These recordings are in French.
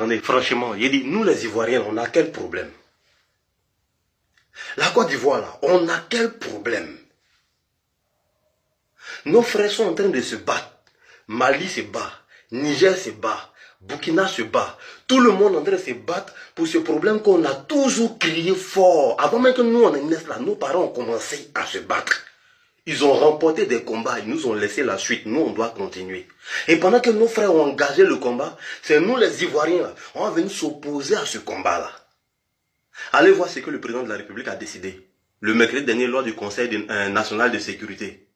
Attendez, franchement, il dit, nous les Ivoiriens, on a quel problème? La Côte d'Ivoire, là, on a quel problème? Nos frères sont en train de se battre. Mali se bat, Niger se bat, Burkina se bat. Tout le monde est en train de se battre pour ce problème qu'on a toujours crié fort. Avant même que nous, on naisse là, nos parents ont commencé à se battre. Ils ont remporté des combats, ils nous ont laissé la suite. Nous, on doit continuer. Et pendant que nos frères ont engagé le combat, c'est nous les Ivoiriens, là, on va venir s'opposer à ce combat-là. Allez voir ce que le président de la République a décidé. Le mercredi dernier, lors du Conseil national de sécurité.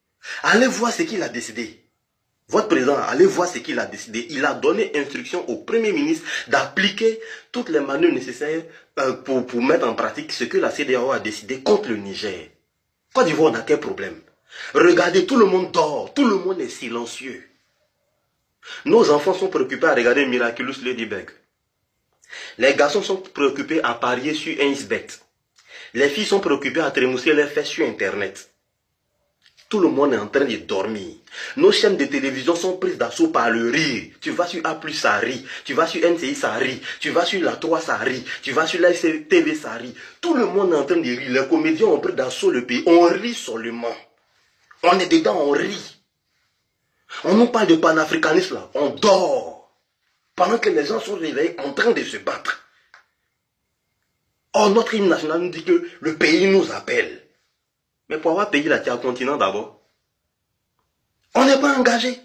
Allez voir ce qu'il a décidé. Votre président, allez voir ce qu'il a décidé. Il a donné instruction au Premier ministre d'appliquer toutes les manœuvres nécessaires pour mettre en pratique ce que la CEDEAO a décidé contre le Niger. Côte d'Ivoire, on a quel problème? Regardez, tout le monde dort, tout le monde est silencieux. Nos enfants sont préoccupés à regarder Miraculous Ladybug. Les garçons sont préoccupés à parier sur un Xbet. Les filles sont préoccupées à trémousser leurs fesses sur Internet. Tout le monde est en train de dormir. Nos chaînes de télévision sont prises d'assaut par le rire. Tu vas sur A+, ça rit. Tu vas sur NCI, ça rit. Tu vas sur la 3, ça rit. Tu vas sur la TV, ça rit. Tout le monde est en train de rire. Les comédiens ont pris d'assaut le pays. On rit seulement. On est dedans, on rit. On nous parle de panafricanisme là. On dort. Pendant que les gens sont réveillés en train de se battre. Or, notre hymne national nous dit que le pays nous appelle. Mais pour avoir payé la terre continent d'abord, on n'est pas engagé.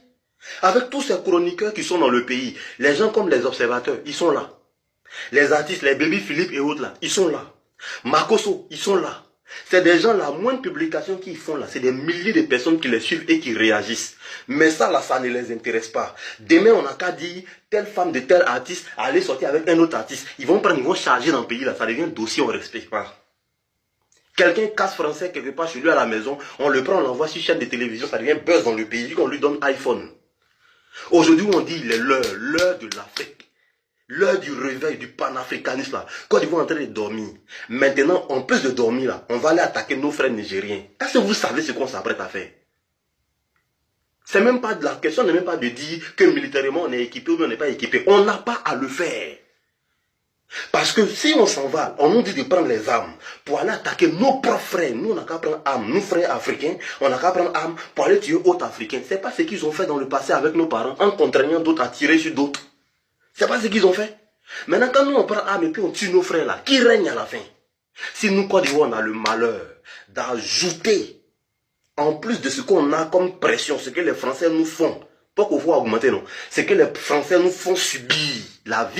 Avec tous ces chroniqueurs qui sont dans le pays, les gens comme les observateurs, ils sont là. Les artistes, les Baby Philippe et autres là, ils sont là. Makoso, ils sont là. C'est des gens, la moindre publication qu'ils font là, c'est des milliers de personnes qui les suivent et qui réagissent. Mais ça là, ça ne les intéresse pas. Demain, on n'a qu'à dire, telle femme de tel artiste, aller sortir avec un autre artiste. Ils vont prendre, ils vont charger dans le pays là, ça devient un dossier, on ne respecte pas. Quelqu'un casse français quelque part chez lui à la maison, on le prend, on l'envoie sur chaîne de télévision, ça devient buzz dans le pays, qu'on lui donne iPhone. Aujourd'hui, on dit il est l'heure de l'Afrique, l'heure du réveil, du panafricanisme là. Côte d'Ivoire est en train de dormir. Maintenant, en plus de dormir là, on va aller attaquer nos frères nigériens. Est-ce que vous savez ce qu'on s'apprête à faire? C'est même pas de la question, n'est même pas de dire que militairement on est équipé ou on n'est pas équipé. On n'a pas à le faire. Parce que si on s'en va, on nous dit de prendre les armes pour aller attaquer nos propres frères. Nous, on n'a qu'à prendre armes. Nous, frères africains, on n'a qu'à prendre armes pour aller tuer autres africains. Ce n'est pas ce qu'ils ont fait dans le passé avec nos parents en contraignant d'autres à tirer sur d'autres. Ce n'est pas ce qu'ils ont fait. Maintenant, quand nous, on prend armes et puis on tue nos frères là, qui règne à la fin? Si nous, Côte d'Ivoire, on a le malheur d'ajouter, en plus de ce qu'on a comme pression, ce que les Français nous font, pas qu'on voit augmenter, non, ce que les Français nous font subir, la vie